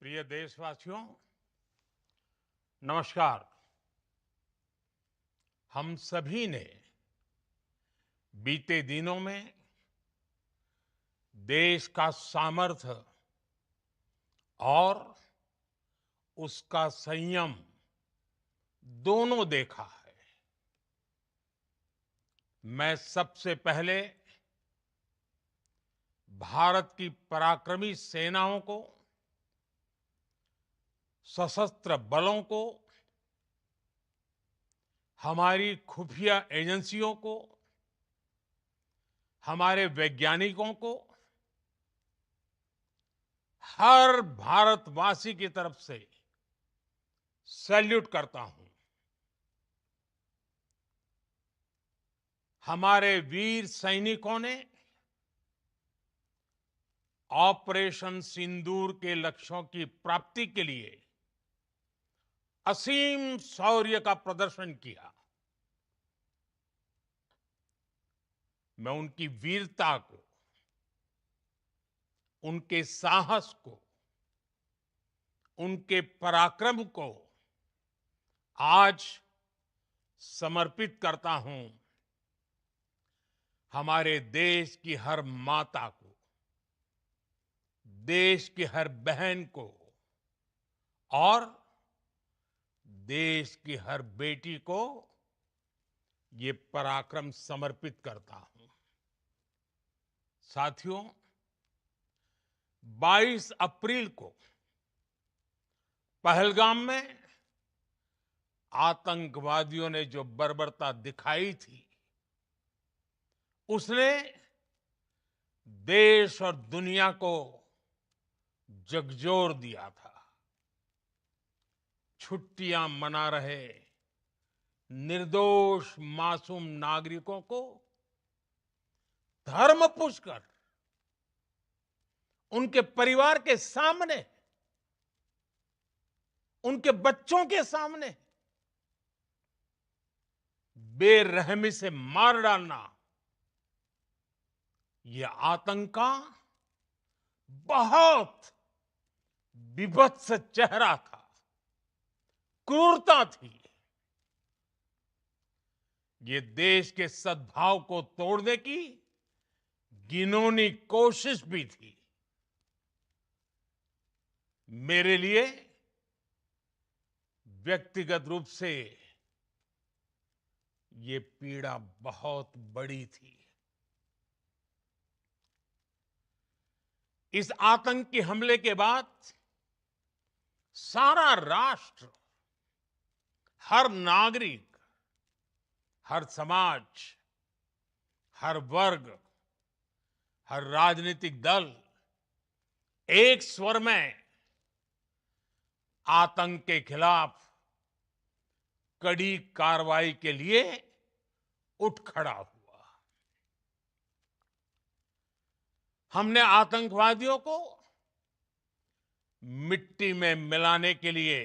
प्रिय देशवासियों, नमस्कार। हम सभी ने बीते दिनों में देश का सामर्थ्य और उसका संयम दोनों देखा है। मैं सबसे पहले भारत की पराक्रमी सेनाओं को, सशस्त्र बलों को, हमारी खुफिया एजेंसियों को, हमारे वैज्ञानिकों को, हर भारतवासी की तरफ से सैल्यूट करता हूं। हमारे वीर सैनिकों ने ऑपरेशन सिंदूर के लक्ष्यों की प्राप्ति के लिए असीम शौर्य का प्रदर्शन किया। मैं उनकी वीरता को, उनके साहस को, उनके पराक्रम को आज समर्पित करता हूं हमारे देश की हर माता को, देश की हर बहन को और देश की हर बेटी को ये पराक्रम समर्पित करता हूं। साथियों, 22 अप्रैल को पहलगाम में आतंकवादियों ने जो बर्बरता दिखाई थी, उसने देश और दुनिया को झकझोर दिया था। छुट्टियां मना रहे निर्दोष मासूम नागरिकों को धर्म पूछकर उनके परिवार के सामने, उनके बच्चों के सामने बेरहमी से मार डालना, यह आतंक का बहुत विभत्स चेहरा था, क्रूरता थी। ये देश के सद्भाव को तोड़ने की घिनौनी कोशिश भी थी। मेरे लिए व्यक्तिगत रूप से ये पीड़ा बहुत बड़ी थी। इस आतंकी हमले के बाद सारा राष्ट्र, हर नागरिक, हर समाज, हर वर्ग, हर राजनीतिक दल एक स्वर में आतंक के खिलाफ कड़ी कार्रवाई के लिए उठ खड़ा हुआ। हमने आतंकवादियों को मिट्टी में मिलाने के लिए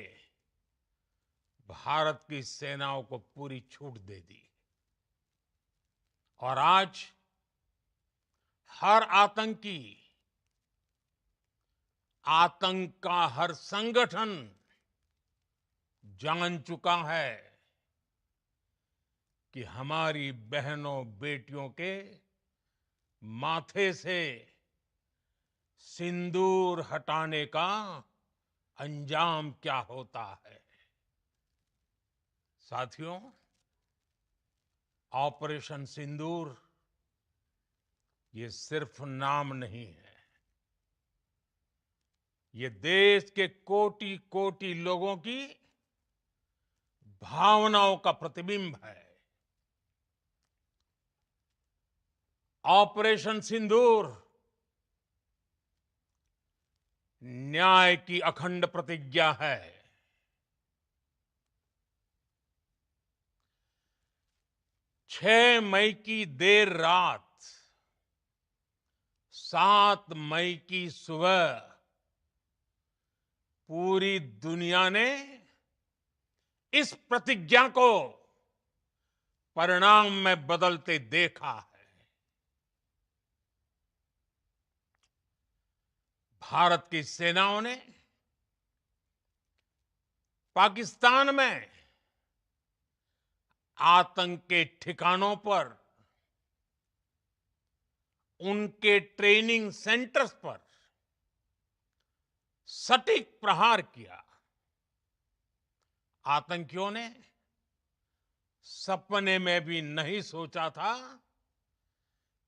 भारत की सेनाओं को पूरी छूट दे दी और आज हर आतंकी, आतंक का हर संगठन जान चुका है कि हमारी बहनों बेटियों के माथे से सिंदूर हटाने का अंजाम क्या होता है। साथियों, ऑपरेशन सिंदूर ये सिर्फ नाम नहीं है, ये देश के कोटि कोटि लोगों की भावनाओं का प्रतिबिंब है। ऑपरेशन सिंदूर न्याय की अखंड प्रतिज्ञा है। 6 मई की देर रात, 7 मई की सुबह पूरी दुनिया ने इस प्रतिज्ञा को परिणाम में बदलते देखा है। भारत की सेनाओं ने पाकिस्तान में आतंक के ठिकानों पर, उनके ट्रेनिंग सेंटर्स पर सटीक प्रहार किया। आतंकियों ने सपने में भी नहीं सोचा था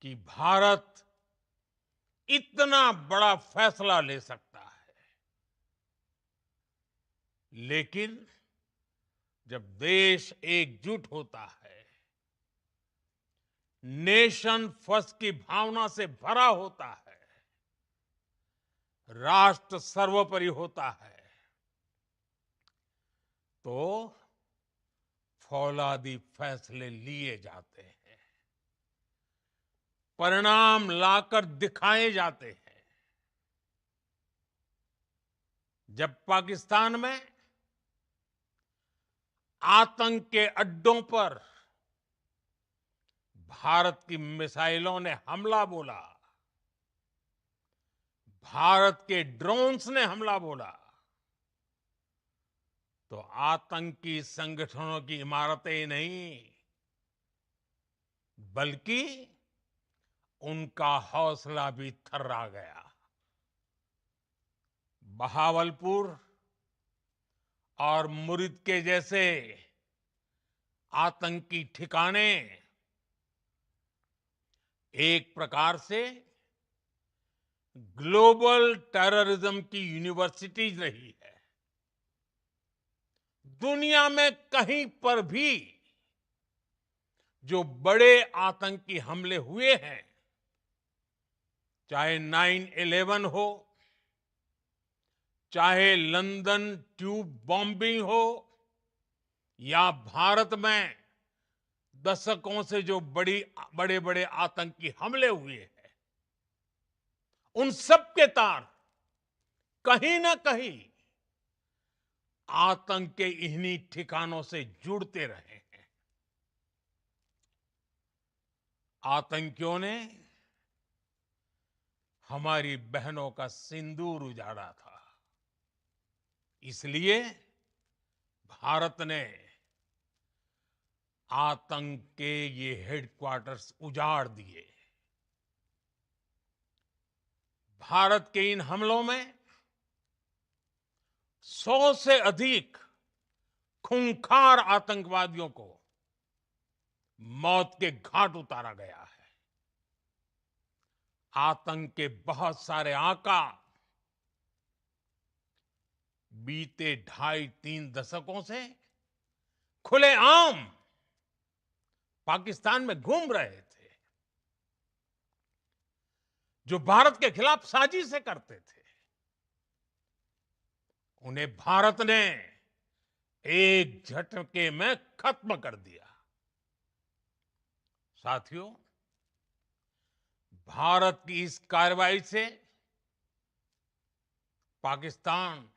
कि भारत इतना बड़ा फैसला ले सकता है। लेकिन जब देश एकजुट होता है, नेशन फर्स्ट की भावना से भरा होता है, राष्ट्र सर्वोपरि होता है, तो फौलादी फैसले लिए जाते हैं, परिणाम लाकर दिखाए जाते हैं। जब पाकिस्तान में आतंक के अड्डों पर भारत की मिसाइलों ने हमला बोला, भारत के ड्रोन्स ने हमला बोला, तो आतंकी संगठनों की इमारतें ही नहीं, बल्कि उनका हौसला भी थर्रा गया। बहावलपुर और मुरिद के जैसे आतंकी ठिकाने एक प्रकार से ग्लोबल टेररिज्म की यूनिवर्सिटीज रही है। दुनिया में कहीं पर भी जो बड़े आतंकी हमले हुए हैं, चाहे 9/11 हो, चाहे लंदन ट्यूब बॉम्बिंग हो, या भारत में दशकों से जो बड़े बड़े आतंकी हमले हुए हैं, उन सब के तार कहीं ना कहीं आतंक के इन्हीं ठिकानों से जुड़ते रहे हैं। आतंकियों ने हमारी बहनों का सिंदूर उजाड़ा था, इसलिए भारत ने आतंक के ये हेडक्वार्टर्स उजाड़ दिए। भारत के इन हमलों में 100 से अधिक खूंखार आतंकवादियों को मौत के घाट उतारा गया है। आतंक के बहुत सारे आका बीते 2.5-3 दशकों से खुलेआम पाकिस्तान में घूम रहे थे, जो भारत के खिलाफ साजिशें करते थे। उन्हें भारत ने एक झटके में खत्म कर दिया। साथियों, भारत की इस कार्रवाई से पाकिस्तान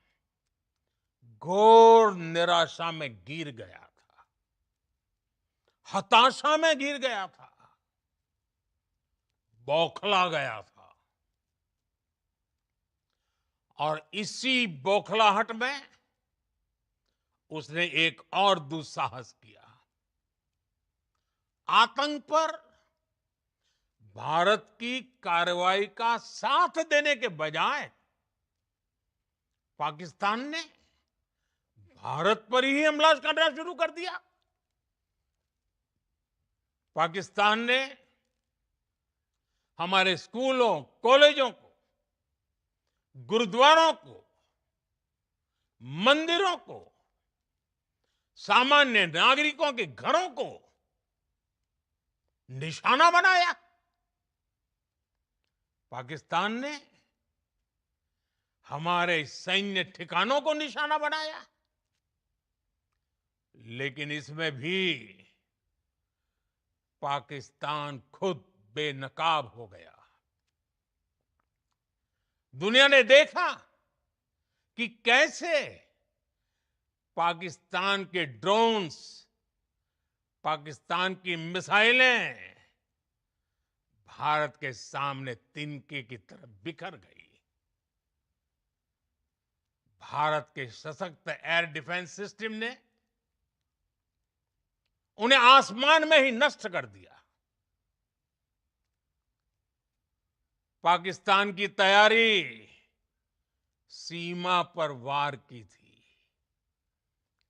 घोर निराशा में गिर गया था, हताशा में गिर गया था, बौखला गया था। और इसी बौखलाहट में उसने एक और दुस्साहस किया। आतंक पर भारत की कार्रवाई का साथ देने के बजाय पाकिस्तान ने भारत पर ही हमला करना शुरू कर दिया। पाकिस्तान ने हमारे स्कूलों, कॉलेजों को, गुरुद्वारों को, मंदिरों को, सामान्य नागरिकों के घरों को निशाना बनाया। पाकिस्तान ने हमारे सैन्य ठिकानों को निशाना बनाया। लेकिन इसमें भी पाकिस्तान खुद बेनकाब हो गया। दुनिया ने देखा कि कैसे पाकिस्तान के ड्रोन्स, पाकिस्तान की मिसाइलें भारत के सामने तिनके की तरह बिखर गई। भारत के सशक्त एयर डिफेंस सिस्टम ने उन्हें आसमान में ही नष्ट कर दिया। पाकिस्तान की तैयारी सीमा पर वार की थी,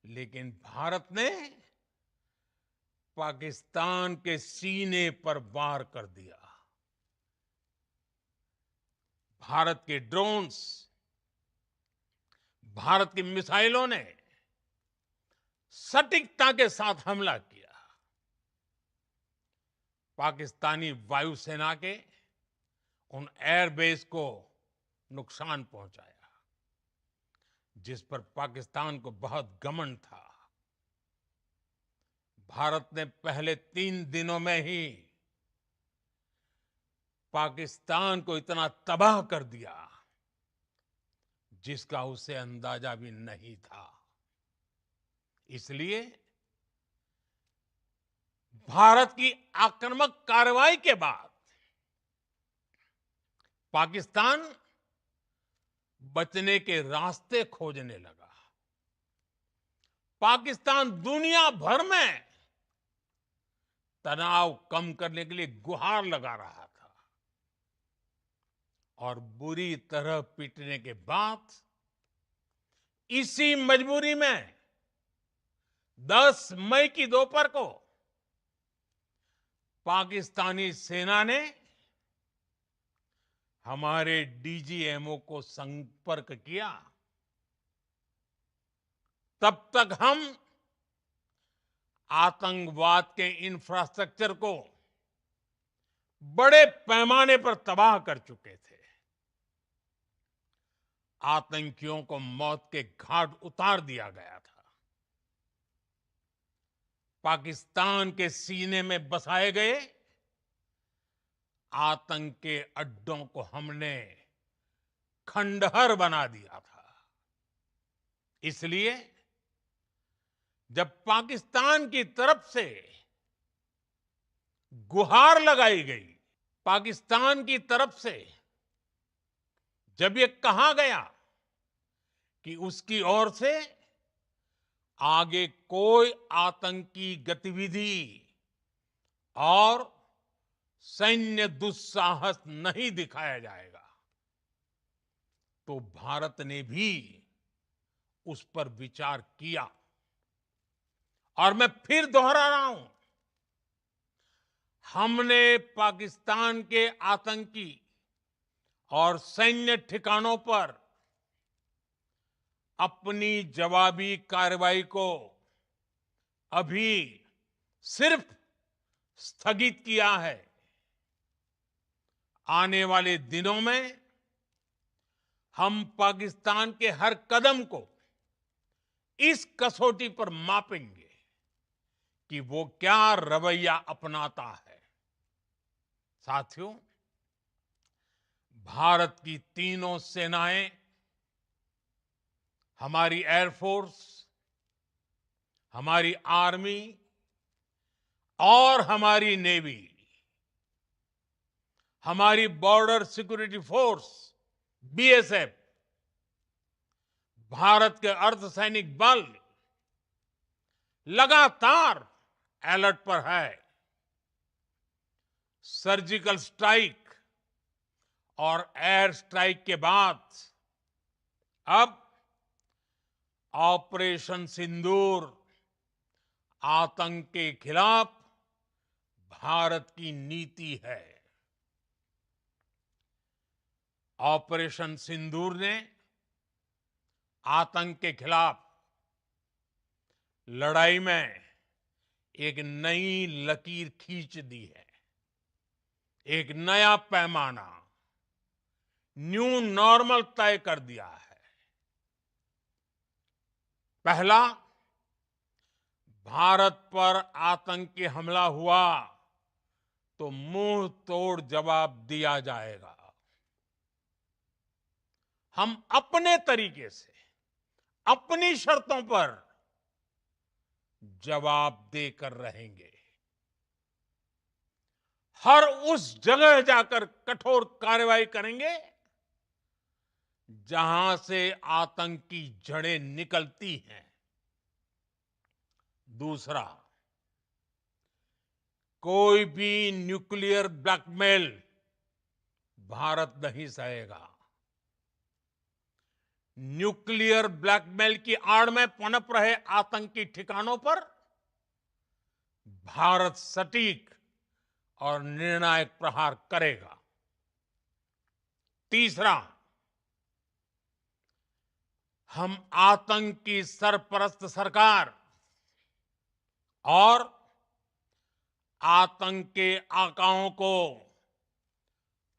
लेकिन भारत ने पाकिस्तान के सीने पर वार कर दिया। भारत के ड्रोन्स, भारत की मिसाइलों ने सटीकता के साथ हमला किया। पाकिस्तानी वायुसेना के उन एयरबेस को नुकसान पहुंचाया, जिस पर पाकिस्तान को बहुत घमंड था। भारत ने पहले 3 दिनों में ही पाकिस्तान को इतना तबाह कर दिया, जिसका उसे अंदाजा भी नहीं था। इसलिए भारत की आक्रामक कार्रवाई के बाद पाकिस्तान बचने के रास्ते खोजने लगा। पाकिस्तान दुनिया भर में तनाव कम करने के लिए गुहार लगा रहा था, और बुरी तरह पीटने के बाद इसी मजबूरी में 10 मई की दोपहर को पाकिस्तानी सेना ने हमारे डीजीएमओ को संपर्क किया। तब तक हम आतंकवाद के इंफ्रास्ट्रक्चर को बड़े पैमाने पर तबाह कर चुके थे। आतंकियों को मौत के घाट उतार दिया गया था। पाकिस्तान के सीने में बसाए गए आतंक के अड्डों को हमने खंडहर बना दिया था। इसलिए जब पाकिस्तान की तरफ से गुहार लगाई गई, पाकिस्तान की तरफ से जब ये कहा गया कि उसकी ओर से आगे कोई आतंकी गतिविधि और सैन्य दुस्साहस नहीं दिखाया जाएगा, तो भारत ने भी उस पर विचार किया। और मैं फिर दोहरा रहा हूं, हमने पाकिस्तान के आतंकी और सैन्य ठिकानों पर अपनी जवाबी कार्रवाई को अभी सिर्फ स्थगित किया है। आने वाले दिनों में हम पाकिस्तान के हर कदम को इस कसौटी पर मापेंगे कि वो क्या रवैया अपनाता है। साथियों, भारत की तीनों सेनाएं, हमारी एयरफोर्स, हमारी आर्मी और हमारी नेवी, हमारी border security force BSF, Bharat के अर्धसैनिक बल लगातार अलर्ट पर है। सर्जिकल स्ट्राइक और एयर स्ट्राइक के बाद अब ऑपरेशन सिंदूर आतंक के खिलाफ भारत की नीति है। ऑपरेशन सिंदूर ने आतंक के खिलाफ लड़ाई में एक नई लकीर खींच दी है, एक नया पैमाना, न्यू नॉर्मल तय कर दिया है। पहला, भारत पर आतंकी हमला हुआ तो मुंह तोड़ जवाब दिया जाएगा। हम अपने तरीके से, अपनी शर्तों पर जवाब देकर रहेंगे। हर उस जगह जाकर कठोर कार्रवाई करेंगे जहां से आतंक की जड़ें निकलती हैं। दूसरा, कोई भी न्यूक्लियर ब्लैकमेल भारत नहीं सहेगा। न्यूक्लियर ब्लैकमेल की आड़ में पनप रहे आतंकी ठिकानों पर भारत सटीक और निर्णायक प्रहार करेगा। तीसरा, हम आतंक की सरपरस्त सरकार और आतंक के आकाओं को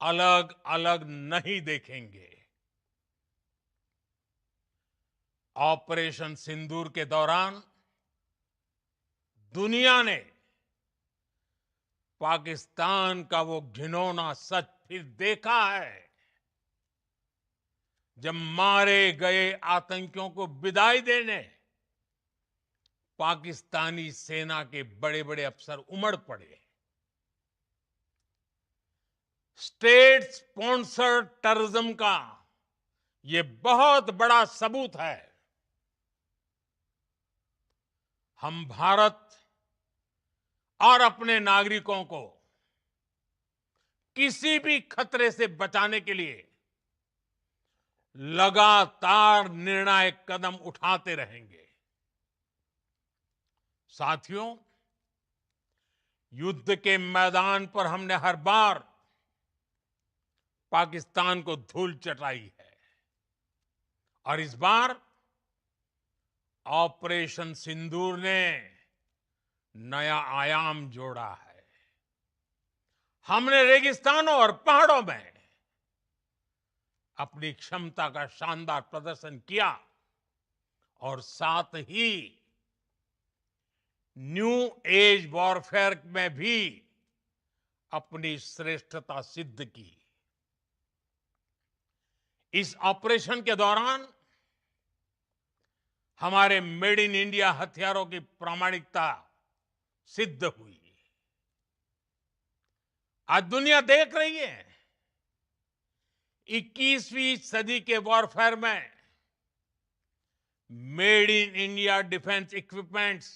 अलग अलग नहीं देखेंगे। ऑपरेशन सिंदूर के दौरान दुनिया ने पाकिस्तान का वो घिनौना सच फिर देखा है, जब मारे गए आतंकियों को विदाई देने पाकिस्तानी सेना के बड़े बड़े अफसर उमड़ पड़े। स्टेट स्पॉन्सर्ड टेररिज्म का ये बहुत बड़ा सबूत है। हम भारत और अपने नागरिकों को किसी भी खतरे से बचाने के लिए लगातार निर्णायक कदम उठाते रहेंगे। साथियों, युद्ध के मैदान पर हमने हर बार पाकिस्तान को धूल चटाई है और इस बार ऑपरेशन सिंदूर ने नया आयाम जोड़ा है। हमने रेगिस्तानों और पहाड़ों में अपनी क्षमता का शानदार प्रदर्शन किया और साथ ही न्यू एज वॉरफेयर में भी अपनी श्रेष्ठता सिद्ध की। इस ऑपरेशन के दौरान हमारे मेड इन इंडिया हथियारों की प्रामाणिकता सिद्ध हुई। आज दुनिया देख रही है 21वीं सदी के वॉरफेयर में made in India defence equipments,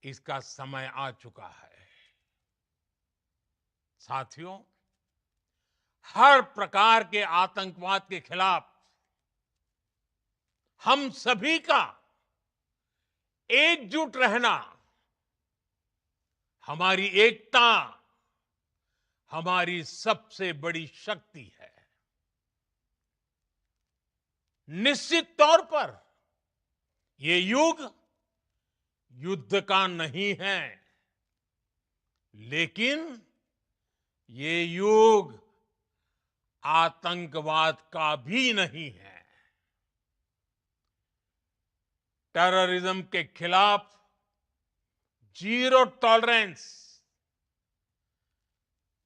इसका समय आ चुका है। साथियों, हर प्रकार के आतंकवाद के खिलाफ हम सभी का एकजुट रहना, हमारी एकता हमारी सबसे बड़ी शक्ति है। निश्चित तौर पर ये युग युद्ध का नहीं है, लेकिन ये युग आतंकवाद का भी नहीं है। टेररिज्म के खिलाफ जीरो टॉलरेंस,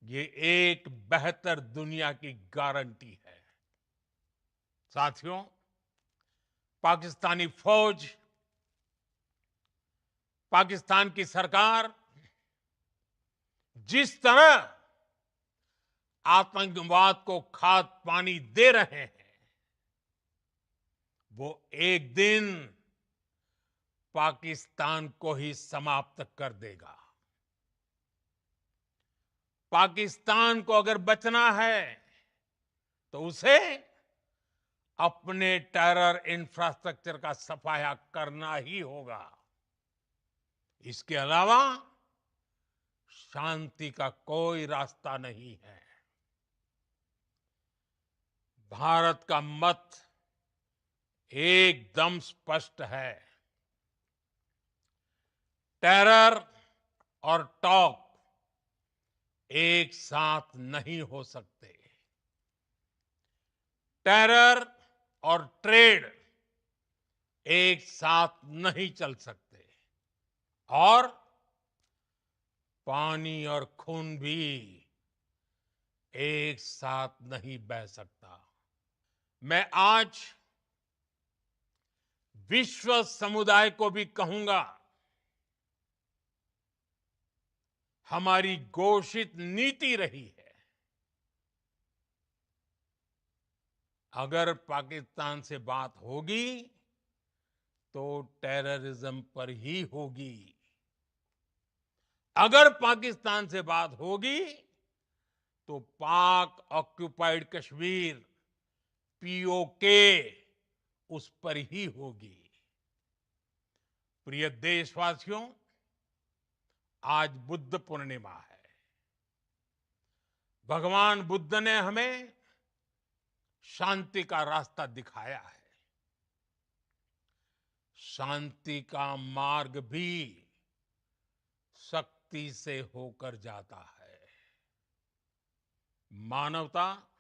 ये एक बेहतर दुनिया की गारंटी है। साथियों, पाकिस्तानी फौज, पाकिस्तान की सरकार जिस तरह आतंकवाद को खाद पानी दे रहे हैं, वो एक दिन पाकिस्तान को ही समाप्त कर देगा। पाकिस्तान को अगर बचना है तो उसे अपने टेरर इंफ्रास्ट्रक्चर का सफाया करना ही होगा। इसके अलावा शांति का कोई रास्ता नहीं है। भारत का मत एकदम स्पष्ट है। टेरर और टॉक एक साथ नहीं हो सकते। टेरर और ट्रेड एक साथ नहीं चल सकते और पानी और खून भी एक साथ नहीं बह सकता। मैं आज विश्व समुदाय को भी कहूंगा, हमारी घोषित नीति रही है अगर पाकिस्तान से बात होगी तो टेररिज्म पर ही होगी। अगर पाकिस्तान से बात होगी तो पाक ऑक्युपाइड कश्मीर पीओके उस पर ही होगी। प्रिय देशवासियों, आज बुद्ध पूर्णिमा है। भगवान बुद्ध ने हमें शांति का रास्ता दिखाया है। शांति का मार्ग भी शक्ति से होकर जाता है। मानवता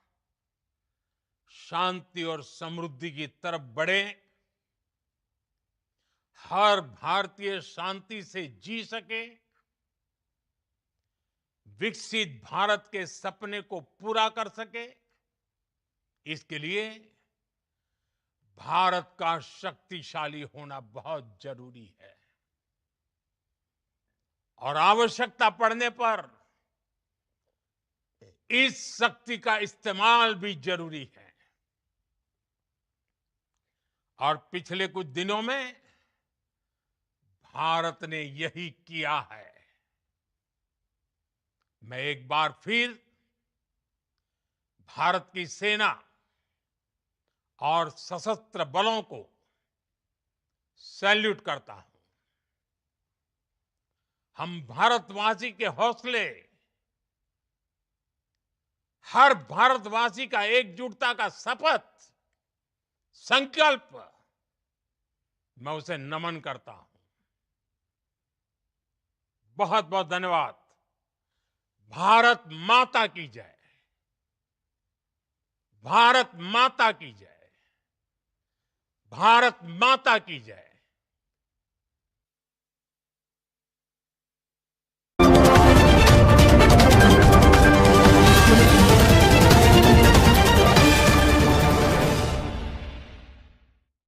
शांति और समृद्धि की तरफ बढ़े, हर भारतीय शांति से जी सके, विकसित भारत के सपने को पूरा कर सके, इसके लिए भारत का शक्तिशाली होना बहुत जरूरी है। और आवश्यकता पड़ने पर इस शक्ति का इस्तेमाल भी जरूरी है। और पिछले कुछ दिनों में भारत ने यही किया है। मैं एक बार फिर भारत की सेना और सशस्त्र बलों को सैल्यूट करता हूं। हम भारतवासी के हौसले, हर भारतवासी का एकजुटता का शपथ, संकल्प, मैं उसे नमन करता हूं। बहुत बहुत धन्यवाद। भारत माता की जय। भारत माता की जय। भारत माता की जय।